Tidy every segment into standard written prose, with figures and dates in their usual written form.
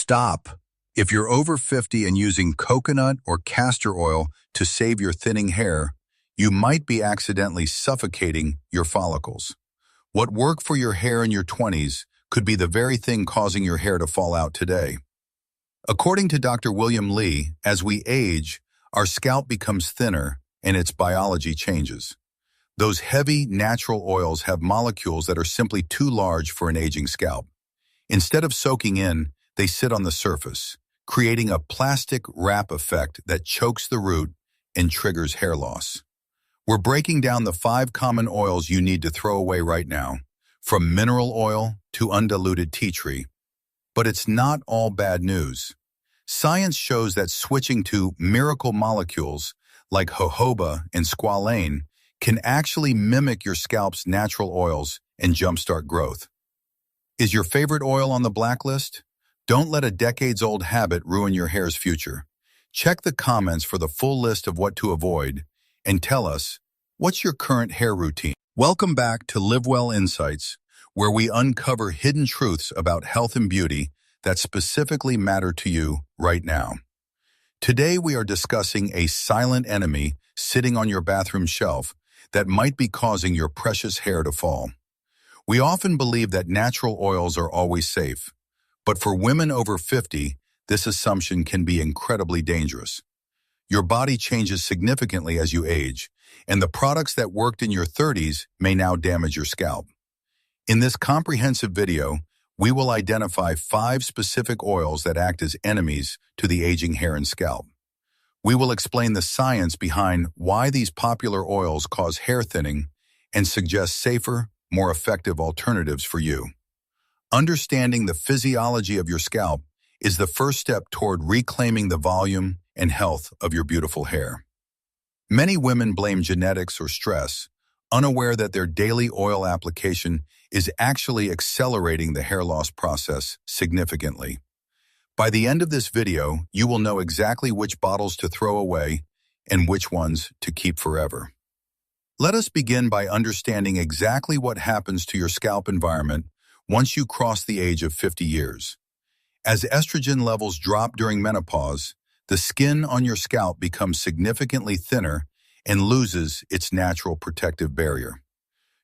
Stop. If you're over 50 and using coconut or castor oil to save your thinning hair, you might be accidentally suffocating your follicles. What worked for your hair in your 20s could be the very thing causing your hair to fall out today. According to Dr. William Lee, as we age, our scalp becomes thinner and its biology changes. Those heavy, natural oils have molecules that are simply too large for an aging scalp. Instead of soaking in, they sit on the surface, creating a plastic wrap effect that chokes the root and triggers hair loss. We're breaking down the 5 common oils you need to throw away right now, from mineral oil to undiluted tea tree. But it's not all bad news. Science shows that switching to miracle molecules like jojoba and squalane can actually mimic your scalp's natural oils and jumpstart growth. Is your favorite oil on the blacklist? Don't let a decades-old habit ruin your hair's future. Check the comments for the full list of what to avoid, and tell us, what's your current hair routine? Welcome back to Live Well Insights, where we uncover hidden truths about health and beauty that specifically matter to you right now. Today we are discussing a silent enemy sitting on your bathroom shelf that might be causing your precious hair to fall. We often believe that natural oils are always safe, but for women over 50, this assumption can be incredibly dangerous. Your body changes significantly as you age, and the products that worked in your 30s may now damage your scalp. In this comprehensive video, we will identify 5 specific oils that act as enemies to the aging hair and scalp. We will explain the science behind why these popular oils cause hair thinning and suggest safer, more effective alternatives for you. Understanding the physiology of your scalp is the first step toward reclaiming the volume and health of your beautiful hair. Many women blame genetics or stress, unaware that their daily oil application is actually accelerating the hair loss process significantly. By the end of this video, you will know exactly which bottles to throw away and which ones to keep forever. Let us begin by understanding exactly what happens to your scalp environment once you cross the age of 50 years. As estrogen levels drop during menopause, the skin on your scalp becomes significantly thinner and loses its natural protective barrier.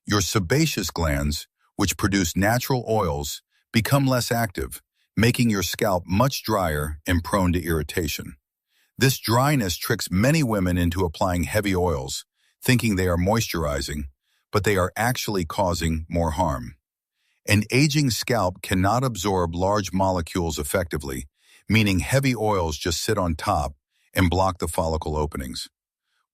Your sebaceous glands, which produce natural oils, become less active, making your scalp much drier and prone to irritation. This dryness tricks many women into applying heavy oils, thinking they are moisturizing, but they are actually causing more harm. An aging scalp cannot absorb large molecules effectively, meaning heavy oils just sit on top and block the follicle openings.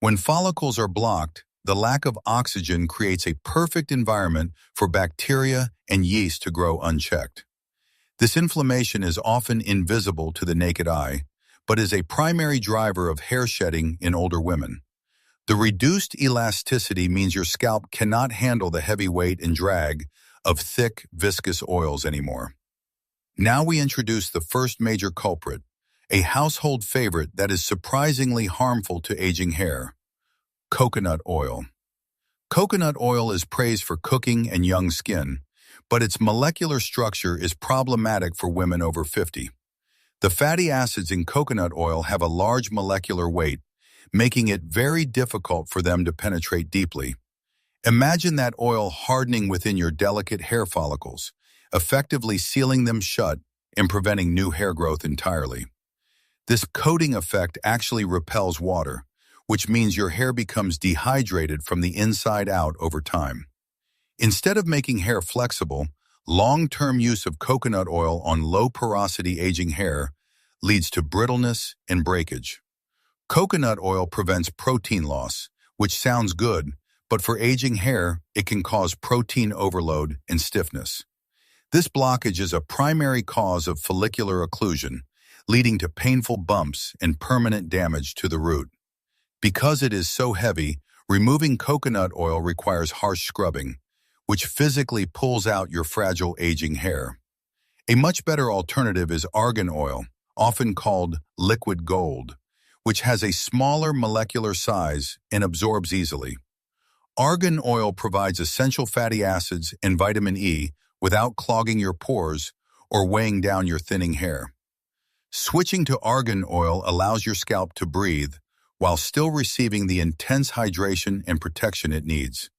When follicles are blocked, the lack of oxygen creates a perfect environment for bacteria and yeast to grow unchecked. This inflammation is often invisible to the naked eye, but is a primary driver of hair shedding in older women. The reduced elasticity means your scalp cannot handle the heavy weight and drag of thick, viscous oils anymore. Now we introduce the first major culprit, a household favorite that is surprisingly harmful to aging hair: coconut oil. Coconut oil is praised for cooking and young skin, but its molecular structure is problematic for women over 50. The fatty acids in coconut oil have a large molecular weight, making it very difficult for them to penetrate deeply. Imagine that oil hardening within your delicate hair follicles, effectively sealing them shut and preventing new hair growth entirely. This coating effect actually repels water, which means your hair becomes dehydrated from the inside out over time. Instead of making hair flexible, long-term use of coconut oil on low-porosity aging hair leads to brittleness and breakage. Coconut oil prevents protein loss, which sounds good, but for aging hair, it can cause protein overload and stiffness. This blockage is a primary cause of follicular occlusion, leading to painful bumps and permanent damage to the root. Because it is so heavy, removing coconut oil requires harsh scrubbing, which physically pulls out your fragile aging hair. A much better alternative is argan oil, often called liquid gold, which has a smaller molecular size and absorbs easily. Argan oil provides essential fatty acids and vitamin E without clogging your pores or weighing down your thinning hair. Switching to argan oil allows your scalp to breathe while still receiving the intense hydration and protection it needs.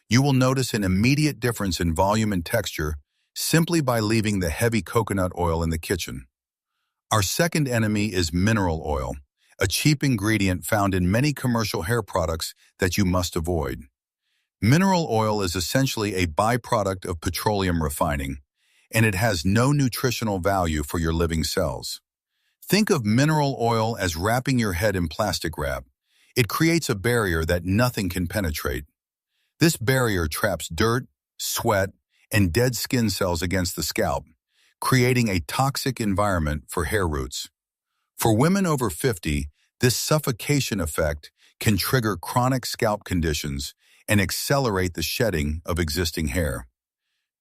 You will notice an immediate difference in volume and texture simply by leaving the heavy coconut oil in the kitchen. Our second enemy is mineral oil, a cheap ingredient found in many commercial hair products that you must avoid. Mineral oil is essentially a byproduct of petroleum refining, and it has no nutritional value for your living cells. Think of mineral oil as wrapping your head in plastic wrap. It creates a barrier that nothing can penetrate. This barrier traps dirt, sweat, and dead skin cells against the scalp, creating a toxic environment for hair roots. For women over 50, this suffocation effect can trigger chronic scalp conditions and accelerate the shedding of existing hair.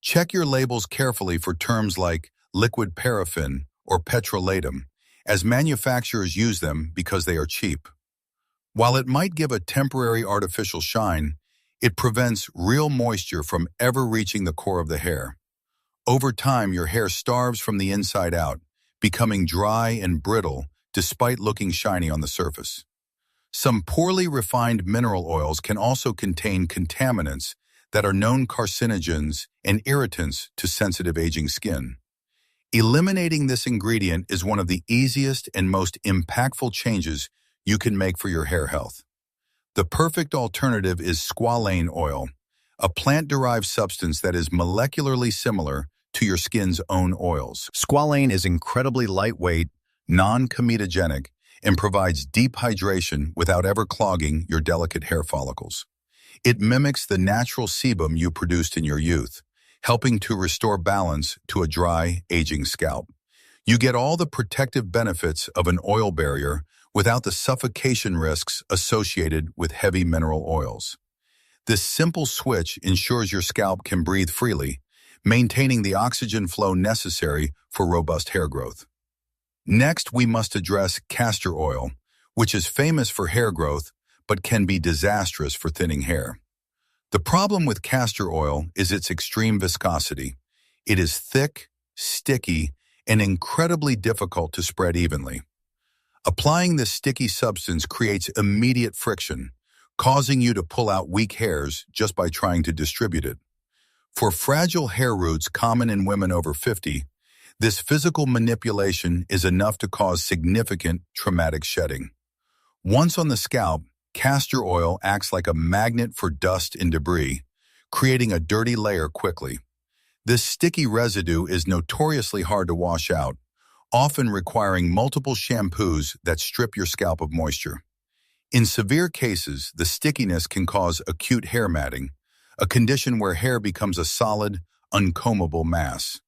Check your labels carefully for terms like liquid paraffin or petrolatum, as manufacturers use them because they are cheap. While it might give a temporary artificial shine, it prevents real moisture from ever reaching the core of the hair. Over time, your hair starves from the inside out, becoming dry and brittle despite looking shiny on the surface. Some poorly refined mineral oils can also contain contaminants that are known carcinogens and irritants to sensitive aging skin. Eliminating this ingredient is one of the easiest and most impactful changes you can make for your hair health. The perfect alternative is squalane oil, a plant-derived substance that is molecularly similar to your skin's own oils. Squalane is incredibly lightweight, non-comedogenic, and provides deep hydration without ever clogging your delicate hair follicles. It mimics the natural sebum you produced in your youth, helping to restore balance to a dry, aging scalp. You get all the protective benefits of an oil barrier without the suffocation risks associated with heavy mineral oils. This simple switch ensures your scalp can breathe freely, maintaining the oxygen flow necessary for robust hair growth. Next, we must address castor oil, which is famous for hair growth but can be disastrous for thinning hair. The problem with castor oil is its extreme viscosity. It is thick, sticky, and incredibly difficult to spread evenly. Applying this sticky substance creates immediate friction, causing you to pull out weak hairs just by trying to distribute it. For fragile hair roots common in women over 50, this physical manipulation is enough to cause significant traumatic shedding. Once on the scalp, castor oil acts like a magnet for dust and debris, creating a dirty layer quickly. This sticky residue is notoriously hard to wash out, often requiring multiple shampoos that strip your scalp of moisture. In severe cases, the stickiness can cause acute hair matting, a condition where hair becomes a solid, uncombable mass.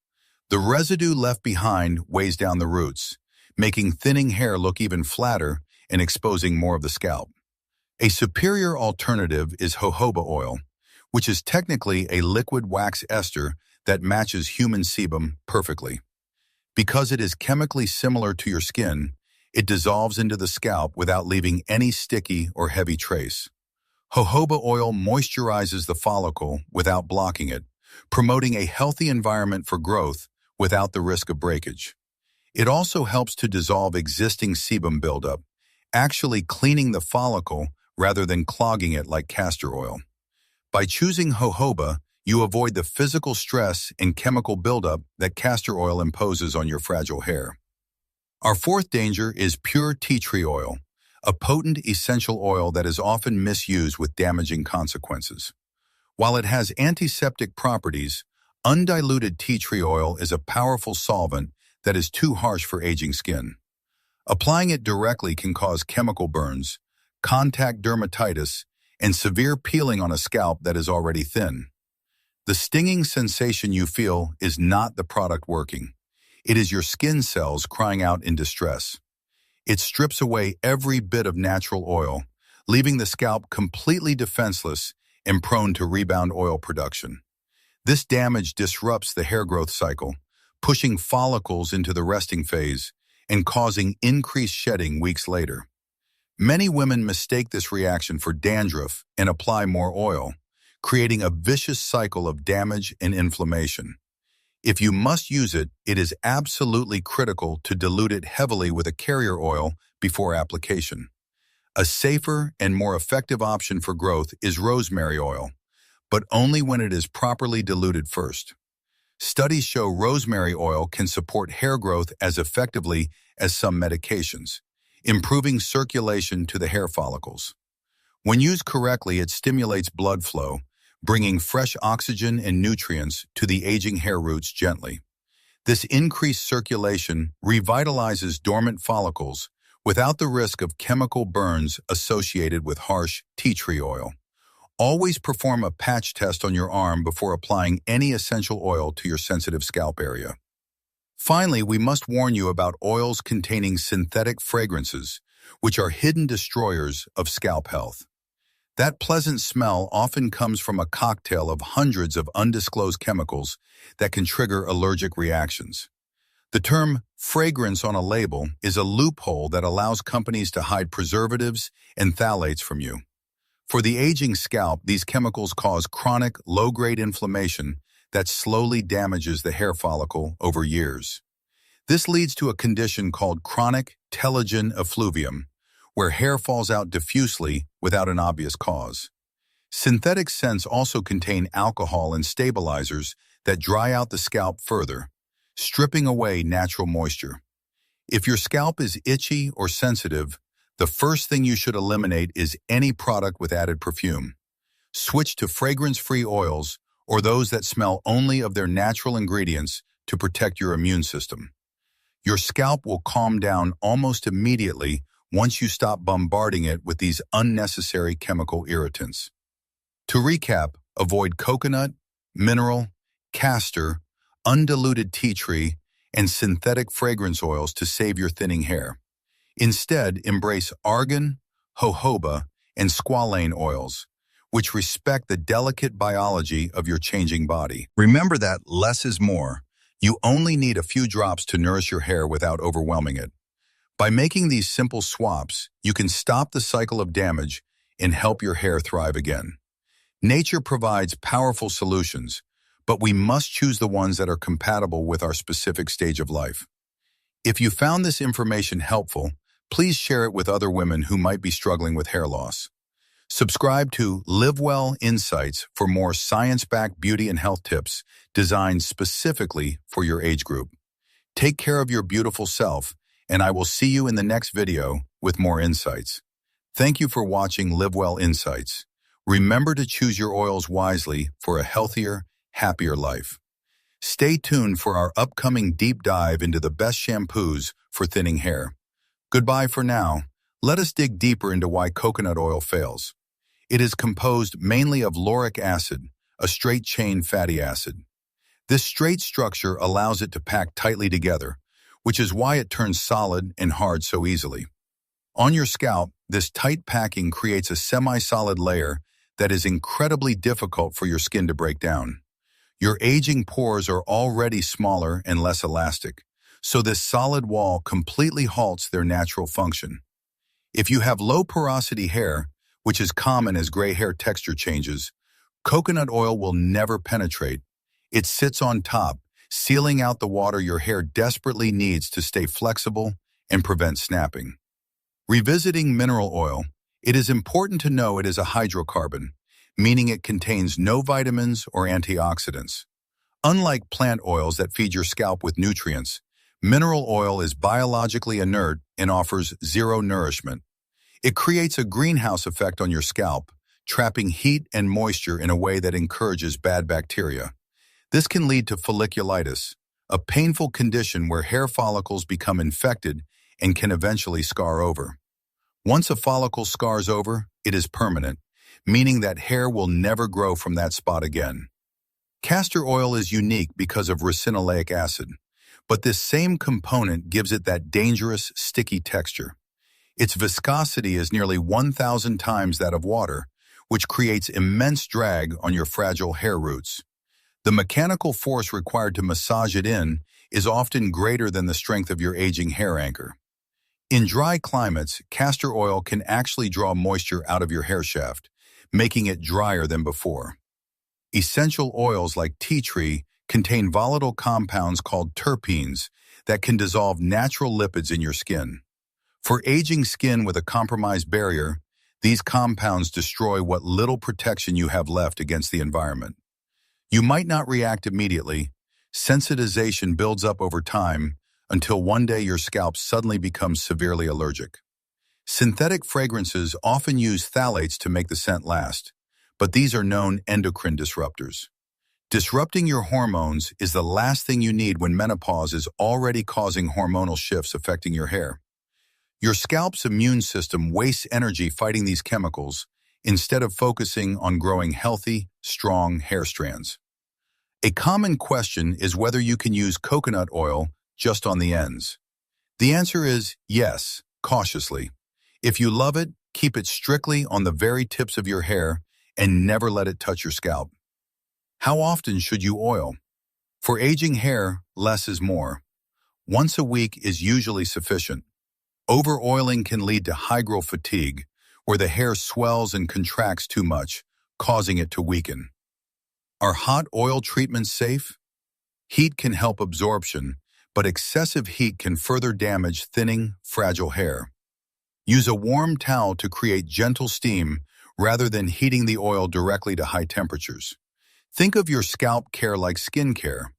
The residue left behind weighs down the roots, making thinning hair look even flatter and exposing more of the scalp. A superior alternative is jojoba oil, which is technically a liquid wax ester that matches human sebum perfectly. Because it is chemically similar to your skin, it dissolves into the scalp without leaving any sticky or heavy trace. Jojoba oil moisturizes the follicle without blocking it, promoting a healthy environment for growth without the risk of breakage. It also helps to dissolve existing sebum buildup, actually cleaning the follicle rather than clogging it like castor oil. By choosing jojoba, you avoid the physical stress and chemical buildup that castor oil imposes on your fragile hair. Our fourth danger is pure tea tree oil, a potent essential oil that is often misused with damaging consequences. While it has antiseptic properties, undiluted tea tree oil is a powerful solvent that is too harsh for aging skin. Applying it directly can cause chemical burns, contact dermatitis, and severe peeling on a scalp that is already thin. The stinging sensation you feel is not the product working. It is your skin cells crying out in distress. It strips away every bit of natural oil, leaving the scalp completely defenseless and prone to rebound oil production. This damage disrupts the hair growth cycle, pushing follicles into the resting phase and causing increased shedding weeks later. Many women mistake this reaction for dandruff and apply more oil, creating a vicious cycle of damage and inflammation. If you must use it, it is absolutely critical to dilute it heavily with a carrier oil before application. A safer and more effective option for growth is rosemary oil, but only when it is properly diluted first. Studies show rosemary oil can support hair growth as effectively as some medications, improving circulation to the hair follicles. When used correctly, it stimulates blood flow, bringing fresh oxygen and nutrients to the aging hair roots gently. This increased circulation revitalizes dormant follicles without the risk of chemical burns associated with harsh tea tree oil. Always perform a patch test on your arm before applying any essential oil to your sensitive scalp area. Finally, we must warn you about oils containing synthetic fragrances, which are hidden destroyers of scalp health. That pleasant smell often comes from a cocktail of hundreds of undisclosed chemicals that can trigger allergic reactions. The term fragrance on a label is a loophole that allows companies to hide preservatives and phthalates from you. For the aging scalp, these chemicals cause chronic, low-grade inflammation that slowly damages the hair follicle over years. This leads to a condition called chronic telogen effluvium, where hair falls out diffusely without an obvious cause. Synthetic scents also contain alcohol and stabilizers that dry out the scalp further, stripping away natural moisture. If your scalp is itchy or sensitive, the first thing you should eliminate is any product with added perfume. Switch to fragrance-free oils or those that smell only of their natural ingredients to protect your immune system. Your scalp will calm down almost immediately once you stop bombarding it with these unnecessary chemical irritants. To recap, avoid coconut, mineral, castor, undiluted tea tree, and synthetic fragrance oils to save your thinning hair. Instead, embrace argan, jojoba, and squalane oils, which respect the delicate biology of your changing body. Remember that less is more. You only need a few drops to nourish your hair without overwhelming it. By making these simple swaps, you can stop the cycle of damage and help your hair thrive again. Nature provides powerful solutions, but we must choose the ones that are compatible with our specific stage of life. If you found this information helpful, please share it with other women who might be struggling with hair loss. Subscribe to Live Well Insights for more science-backed beauty and health tips designed specifically for your age group. Take care of your beautiful self, and I will see you in the next video with more insights. Thank you for watching Live Well Insights. Remember to choose your oils wisely for a healthier, happier life. Stay tuned for our upcoming deep dive into the best shampoos for thinning hair. Goodbye for now. Let us dig deeper into why coconut oil fails. It is composed mainly of lauric acid, a straight-chain fatty acid. This straight structure allows it to pack tightly together, which is why it turns solid and hard so easily. On your scalp, this tight packing creates a semi-solid layer that is incredibly difficult for your skin to break down. Your aging pores are already smaller and less elastic, so this solid wall completely halts their natural function. If you have low porosity hair, which is common as gray hair texture changes, coconut oil will never penetrate. It sits on top, sealing out the water your hair desperately needs to stay flexible and prevent snapping. Revisiting mineral oil, it is important to know it is a hydrocarbon, meaning it contains no vitamins or antioxidants. Unlike plant oils that feed your scalp with nutrients, mineral oil is biologically inert and offers zero nourishment. It creates a greenhouse effect on your scalp, trapping heat and moisture in a way that encourages bad bacteria. This can lead to folliculitis, a painful condition where hair follicles become infected and can eventually scar over. Once a follicle scars over, it is permanent, meaning that hair will never grow from that spot again. Castor oil is unique because of ricinoleic acid, but this same component gives it that dangerous, sticky texture. Its viscosity is nearly 1,000 times that of water, which creates immense drag on your fragile hair roots. The mechanical force required to massage it in is often greater than the strength of your aging hair anchor. In dry climates, castor oil can actually draw moisture out of your hair shaft, making it drier than before. Essential oils like tea tree contain volatile compounds called terpenes that can dissolve natural lipids in your skin. For aging skin with a compromised barrier, these compounds destroy what little protection you have left against the environment. You might not react immediately. Sensitization builds up over time until one day your scalp suddenly becomes severely allergic. Synthetic fragrances often use phthalates to make the scent last, but these are known endocrine disruptors. Disrupting your hormones is the last thing you need when menopause is already causing hormonal shifts affecting your hair. Your scalp's immune system wastes energy fighting these chemicals instead of focusing on growing healthy, strong hair strands. A common question is whether you can use coconut oil just on the ends. The answer is yes, cautiously. If you love it, keep it strictly on the very tips of your hair and never let it touch your scalp. How often should you oil? For aging hair, less is more. Once a week is usually sufficient. Over-oiling can lead to hygral fatigue, where the hair swells and contracts too much, causing it to weaken. Are hot oil treatments safe? Heat can help absorption, but excessive heat can further damage thinning, fragile hair. Use a warm towel to create gentle steam rather than heating the oil directly to high temperatures. Think of your scalp care like skin care.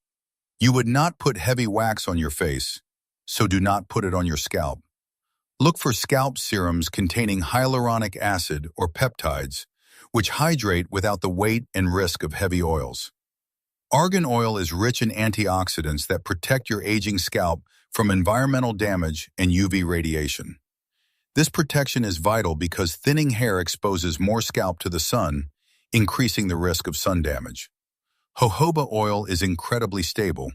You would not put heavy wax on your face, so do not put it on your scalp. Look for scalp serums containing hyaluronic acid or peptides, which hydrate without the weight and risk of heavy oils. Argan oil is rich in antioxidants that protect your aging scalp from environmental damage and UV radiation. This protection is vital because thinning hair exposes more scalp to the sun, increasing the risk of sun damage. Jojoba oil is incredibly stable,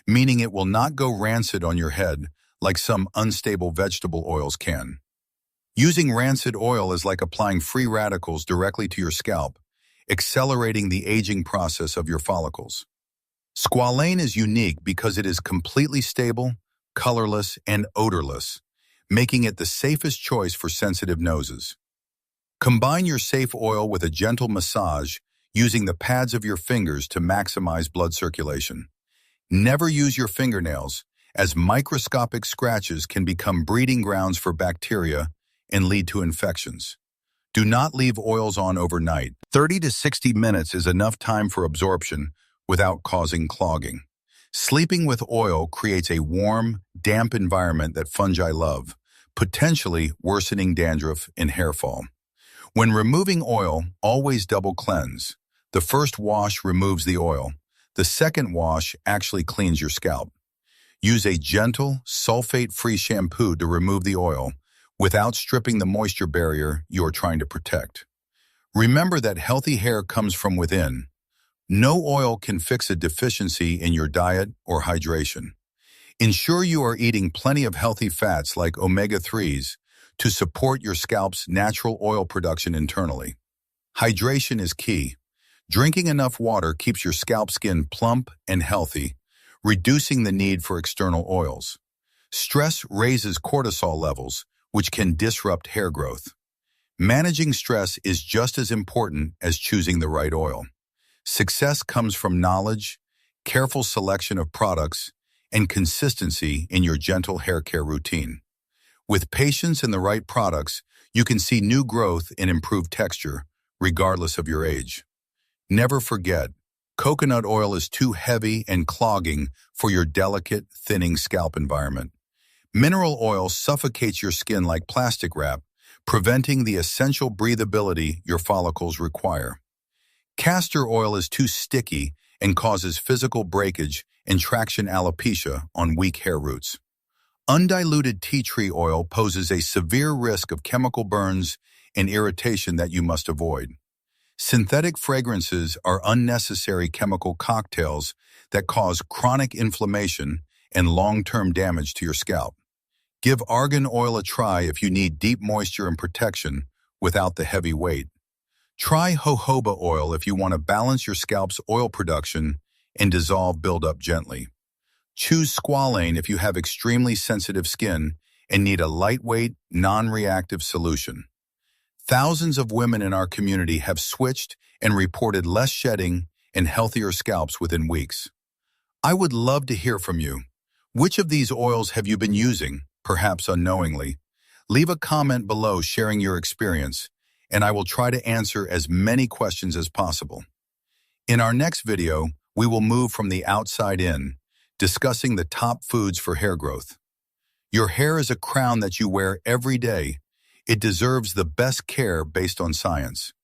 meaning it will not go rancid on your head like some unstable vegetable oils can. Using rancid oil is like applying free radicals directly to your scalp, accelerating the aging process of your follicles. Squalane is unique because it is completely stable, colorless, and odorless, making it the safest choice for sensitive noses. Combine your safe oil with a gentle massage using the pads of your fingers to maximize blood circulation. Never use your fingernails, as microscopic scratches can become breeding grounds for bacteria and lead to infections. Do not leave oils on overnight. 30 to 60 minutes is enough time for absorption without causing clogging. Sleeping with oil creates a warm, damp environment that fungi love, potentially worsening dandruff and hair fall. When removing oil, always double cleanse. The first wash removes the oil. The second wash actually cleans your scalp. Use a gentle, sulfate-free shampoo to remove the oil without stripping the moisture barrier you are trying to protect. Remember that healthy hair comes from within. No oil can fix a deficiency in your diet or hydration. Ensure you are eating plenty of healthy fats like omega-3s to support your scalp's natural oil production internally. Hydration is key. Drinking enough water keeps your scalp skin plump and healthy, reducing the need for external oils. Stress raises cortisol levels, which can disrupt hair growth. Managing stress is just as important as choosing the right oil. Success comes from knowledge, careful selection of products, and consistency in your gentle hair care routine. With patience and the right products, you can see new growth and improved texture, regardless of your age. Never forget, coconut oil is too heavy and clogging for your delicate, thinning scalp environment. Mineral oil suffocates your skin like plastic wrap, preventing the essential breathability your follicles require. Castor oil is too sticky and causes physical breakage and traction alopecia on weak hair roots. Undiluted tea tree oil poses a severe risk of chemical burns and irritation that you must avoid. Synthetic fragrances are unnecessary chemical cocktails that cause chronic inflammation and long-term damage to your scalp. Give argan oil a try if you need deep moisture and protection without the heavy weight. Try jojoba oil if you want to balance your scalp's oil production and dissolve buildup gently. Choose squalane if you have extremely sensitive skin and need a lightweight, non-reactive solution. Thousands of women in our community have switched and reported less shedding and healthier scalps within weeks. I would love to hear from you. Which of these oils have you been using, perhaps unknowingly? Leave a comment below sharing your experience, and I will try to answer as many questions as possible. In our next video, we will move from the outside in, discussing the top foods for hair growth. Your hair is a crown that you wear every day. It deserves the best care based on science.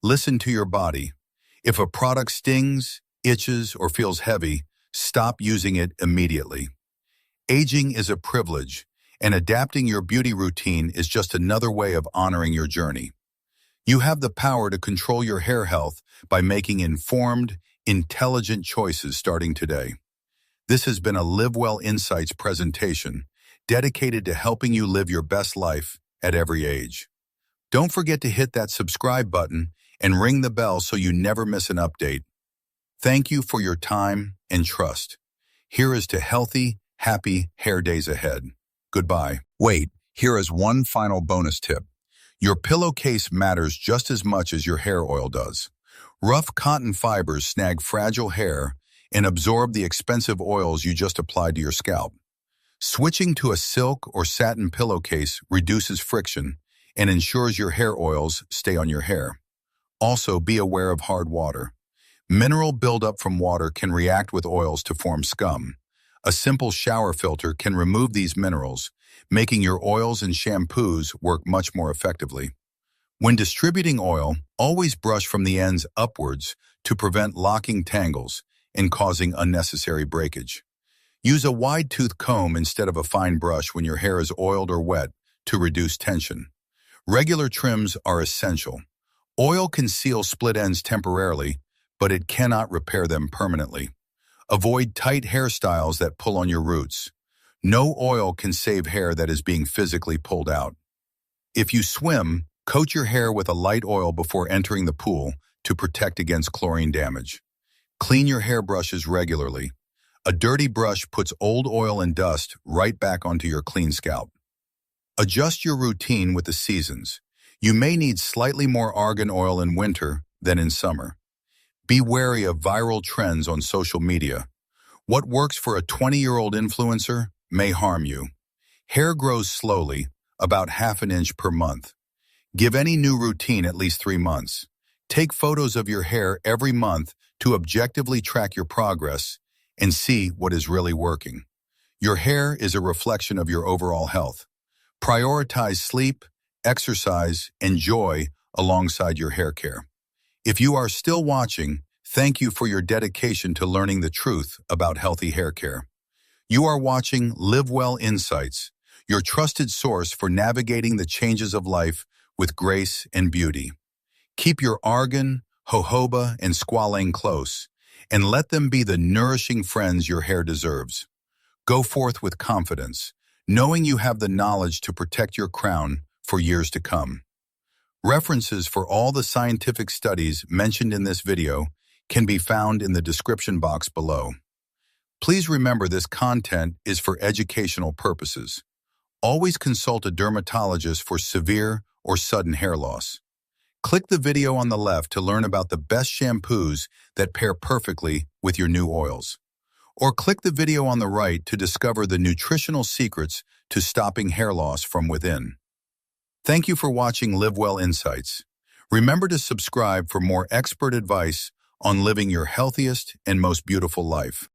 Listen to your body. If a product stings, itches, or feels heavy, stop using it immediately. Aging is a privilege, and adapting your beauty routine is just another way of honoring your journey. You have the power to control your hair health by making informed, intelligent choices starting today. This has been a Live Well Insights presentation dedicated to helping you live your best life at every age. Don't forget to hit that subscribe button and ring the bell so you never miss an update. Thank you for your time and trust. Here is to healthy, happy hair days ahead. Goodbye. Wait, here is one final bonus tip. Your pillowcase matters just as much as your hair oil does. Rough cotton fibers snag fragile hair and absorb the expensive oils you just applied to your scalp. Switching to a silk or satin pillowcase reduces friction and ensures your hair oils stay on your hair. Also, be aware of hard water. Mineral buildup from water can react with oils to form scum. A simple shower filter can remove these minerals, making your oils and shampoos work much more effectively. When distributing oil, always brush from the ends upwards to prevent locking tangles and causing unnecessary breakage. Use a wide-tooth comb instead of a fine brush when your hair is oiled or wet to reduce tension. Regular trims are essential. Oil can seal split ends temporarily, but it cannot repair them permanently. Avoid tight hairstyles that pull on your roots. No oil can save hair that is being physically pulled out. If you swim, coat your hair with a light oil before entering the pool to protect against chlorine damage. Clean your hairbrushes regularly. A dirty brush puts old oil and dust right back onto your clean scalp. Adjust your routine with the seasons. You may need slightly more argan oil in winter than in summer. Be wary of viral trends on social media. What works for a 20-year-old influencer may harm you. Hair grows slowly, about half an inch per month. Give any new routine at least 3 months. Take photos of your hair every month to objectively track your progress and see what is really working. Your hair is a reflection of your overall health. Prioritize sleep, exercise, and joy alongside your hair care. If you are still watching, thank you for your dedication to learning the truth about healthy hair care. You are watching Live Well Insights, your trusted source for navigating the changes of life with grace and beauty. Keep your argan, jojoba, and squalane close, and let them be the nourishing friends your hair deserves. Go forth with confidence, knowing you have the knowledge to protect your crown for years to come. References for all the scientific studies mentioned in this video can be found in the description box below. Please remember this content is for educational purposes. Always consult a dermatologist for severe or sudden hair loss. Click the video on the left to learn about the best shampoos that pair perfectly with your new oils. Or click the video on the right to discover the nutritional secrets to stopping hair loss from within. Thank you for watching Live Well Insights. Remember to subscribe for more expert advice on living your healthiest and most beautiful life.